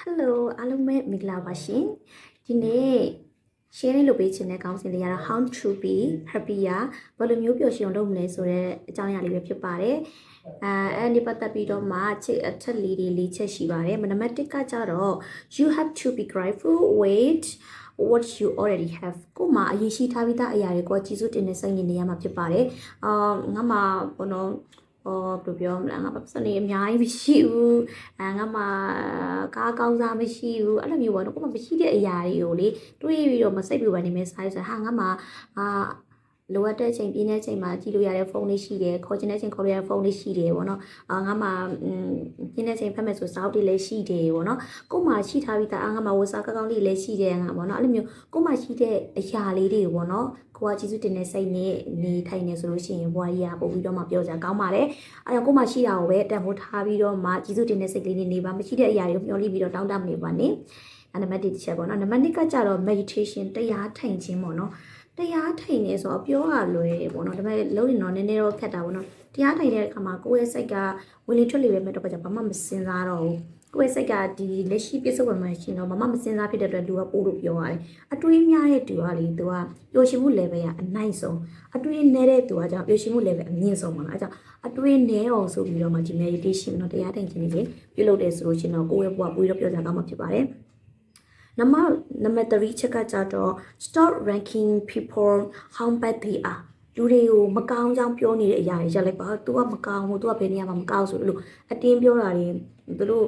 Hello အားလုံးပဲမင်္ဂလာပါရှင်ဒီနေ့ share လုပ်ပေးခြင်းတဲ့ကောင်းစဉ်လေးကတော့ how to be happier ဘယ်လိုမျိုးပျော်ရွှင်အောင်လုပ်မလဲဆိုတဲ့အကြောင်းအရာလေးပဲဖြစ်ပါတယ်အဲ့ဒီပတ်သက်ပြီးတော့မှအချက်လေးတွေ၄ချက်ရှိပါတယ်နံပါတ်1ကကြတော့ you have to be grateful with what you already have ကိုမှအရေးရှိထားပြီးသားအရာတွေကိုကျေးဇူးတင်နေစိတ်နေရမှာဖြစ်ပါတယ်ငါမှဘောနော်ဘယ်လိုပြောမလဲငါပတ်စံနေအများကြီးမရှိဘူးငါမှကားကောင်းစားမရှိဘူးအဲ့လိုမျိုးပေါ့နော်ကိုမှမရှိတဲ့အရာတွေကိုလေတွေးပြီးတော့မစိတ်ပူပါနေမယ်စားရဆိုဟာငါမှလိုအပ်တဲ့အချိန်ပြင်းတဲ့အချိန်မှာကြည့်လို့ရတဲ့ဖုန်းလေးရှိတယ်ခေါ်ချင်တဲ့အချိန်ခေါ်လို့ရတဲ့ဖုန်းလေးရှိတယ်ပေါ့နော်ငါမှပြင်းတဲ့အချိန်ဖတ်မယ်ဆိုစာအုပ်တွေလည်းရှိတယ်ပေါ့နော်ကိုမှရှိထားပြီးသားငါမှဝစားကောင်းကောင်းလေးလည်းရှိတယ်ငါပေါ့နော်အဲ့လိုမျိုးကိုမှရှိတဲ့အရာလေးတွေပေါ့နော်ကိုကကျေးဇူးတင်တဲ့စိတ်နဲ့နေထိုင်နေဆိုလို့ရှိရင်ဘွားကြီးကပို့ပြီးတော့မှပြောကြကောင်းပါတယ်အဲ့တော့ကိုမှရှိတာကိုပဲတန်ဖိုးထားပြီးတော့မှကျေးဇူးတင်တဲ့စိတ်လေးနေပါမရှိတဲ့အရာတွေကိုမျှော်လင့်ပြီးတော့တောင်းတမနေပါနဲ့နံပါတ်1တစ်ချက်ပေါ့နော်နံပါတ်2ကကြတော့ meditation တရားထိုင်ခြင်းပေါ့နော်တရားထိုင်နေဆိုတော့ပြောရလွယ်ပေါ့နော်ဒါပေမဲ့လုံးနေတော့နည်းနည်းတော့ခက်တာပေါ့နော်တရားထိုင်တဲ့အခါမှာကိုယ့်ရဲ့စိတ်ကဝင်လေထွက်လေပဲမဲ့တော့ဘာမှမစင်စားတော့ဘူးကိုယ့်ရဲ့စိတ်ကဒီလက်ရှိပြစ္ဆုတ်ပံမှာရှင်တော့ဘာမှမစင်စားဖြစ်တဲ့အတွက်လူကပို့လို့ပြောရတယ်အတွေးများတဲ့သူကလေသူကပျော်ရွှင်မှု level ကအနိုင်ဆုံးအတွေးနည်းတဲ့သူကကြောင့်ပျော်ရွှင်မှု level အမြင့်ဆုံးပါလားအဲကြောင့်အတွေးနည်းအောင်ဆိုပြီးတော့မှဒီ meditation တော့တရားထိုင်ခြင်းလေးပြုလုပ်တယ်ဆိုလို့ရှင်တော့ကိုယ့်ရဲ့ဘဝပို့ပြီးတော့ပြောကြကောင်းမှာဖြစ်ပါတယ်နံပါတ်3ချက်ကကြတော့ stop ranking people how bad they are လူတွေကိုမကောင်းကြောင်းပြောနေတဲ့အရာတွေရက်လိုက်ပါ तू ကမကောင်းဘူး तू ကဘယ်နေရာမှာမကောင်းဆိုလို့အတင်းပြောတာတွေသူတို့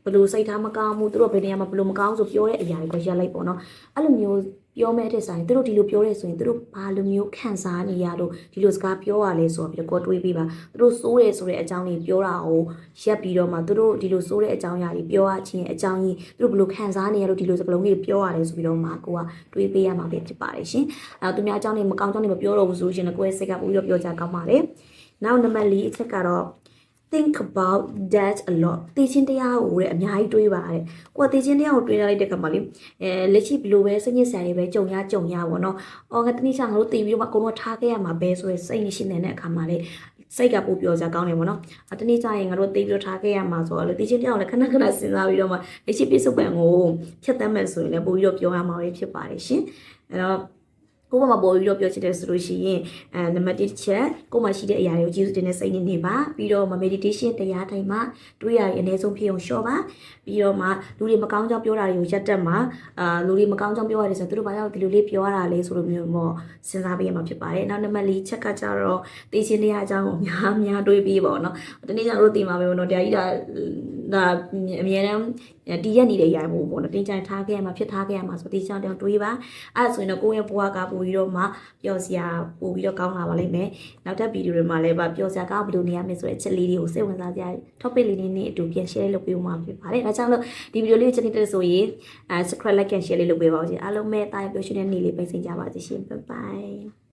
ဘယ်လိုစိတ်ထားမကောင်းဘူးသူတို့ဘယ်နေရာမှာဘယ်လိုမကောင်းဆိုပြောတဲ့အရာတွေကိုရက်လိုက်ပေါ့နော်အဲ့လိုမျိုးပြောမဲ့တဲ့ဆိုင်သူတို့ဒီလိုပြောရဲဆိုရင်သူတို့ဘာလိုမျိုးခံစားနေရလို့ဒီလိုစကားပြောရလဲဆိုတော့ပြီးတော့ကိုတွေးပြီးပါသူတို့စိုးတယ်ဆိုတဲ့အကြောင်းလေးပြောတာကိုရက်ပြီးတော့မှသူတို့ဒီလိုစိုးတဲ့အကြောင်းအရာတွေပြောရချင်းအကြောင်းကြီးသူတို့ဘယ်လိုခံစားနေရလို့ဒီလိုစကားလုံးလေးပြောရတယ်ဆိုပြီးတော့မှကိုကတွေးပေးရမှာဖြစ်ပါတယ်ရှင်အဲ့တော့သူများအကြောင်းလေးမကောင်းကြောင်းလေးမပြောတော့ဘူးဆိုရှင်ကိုယ့်ရဲ့စိတ်ကပို့ပြီးတော့ပြောကြကောင်းပါတယ်နောက်နံပါတ်4အချက်ကတော့think about that a lot သိချင်းတရားကိုလည်းအများကြီးတွေးပါတယ်ကိုကသိချင်းတရားကိုတွေးလိုက်တဲ့ခါမှာလေလက်ရှိဘလို့ပဲစိတ်ညစ်စရာတွေပဲကြုံရပေါ့နော်ငါတနည်းချငါတို့သိပြီးတော့အကုန်လုံးထားခဲ့ရမှာပဲဆိုရယ်စိတ်နေရှင်းနေတဲ့အခါမှာလေစိတ်ကပို့ပြောစရာကောင်းတယ်ပေါ့နော်တနည်းချရင်ငါတို့သိပြီးတော့ထားခဲ့ရမှာဆိုတော့လေသိချင်းတရားကိုလည်းခဏခဏစဉ်းစားပြီးတော့မှလက်ရှိပြစ္ဆုတ်ပံကိုဖြတ်သန်းမယ်ဆိုရင်လည်းပို့ပြီးတော့ပြောရမှာပဲဖြစ်ပါတယ်ရှင်အဲ့တော့ကိုမပေါ်ပြီးတော့ပြောချင်တယ်ဆိုလို့ရှိရင်နံပါတ်1ချက်ကိုမရှိတဲ့အရာတွေကိုကျေးဇူးတင်တဲ့စိတ်နဲ့နေပါပြီးတော့ meditation တရားထိုင်မှတွေးရရင်အနည်းဆုံးဖြစ်အောင်လျှော့ပါပြီးတော့မှလူတွေမကောင်းကြောင်းပြောတာတွေကိုရပ်တတ်မှာလူတွေမကောင်းကြောင်းပြောရတယ်ဆိုတော့သူတို့ဘာကြောင့်ဒီလိုလေးပြောရတာလဲဆိုလိုမျိုးပေါ့စဉ်းစားပေးရမှာဖြစ်ပါတယ်နောက်နံပါတ်4ချက်ကကြတော့သိချင်းတရားအကြောင်းကိုများတွေးပြီးပေါ့နော်ဒီနေ့ကျတော့သိမှာပဲပေါ့နော်တရားကြီးဒါအများတန်းတည်ရနေတဲ့ရိုင်မှုပေါ့နော်တင်ကြထားခဲ့ရမှာဖြစ်ထားခဲ့ရမှာဆိုဒီကြောင့်တောင်တွေးပါအဲ့ဒါဆိုရင်တော့ကိုယ့်ရဲ့ဘဝကပို့ပြီးတော့မှပျော်စရာပို့ပြီးတော့ကောင်းလာပါလိမ့်မယ်နောက်ထပ်ဗီဒီယိုတွေမှာလည်းပျော်စရာကောင်းဘယ်လိုနေရမလဲဆိုတဲ့အချက်လေးတွေကိုစိတ်ဝင်စားစရာ topic လေးနဲ့အတူပြန် share လုပ်ပေးမှာဖြစ်ပါတယ်ဒါကြောင့်လို့ဒီဗီဒီယိုလေးကိုချက်နေတဲ့ဆိုရင်subscribe like and share လေးလုပ်ပေးပါဦးရှင်အားလုံးပဲတားပျော်ရွှင်တဲ့နေ့လေးပိတ်စင်ကြပါစေရှင် bye bye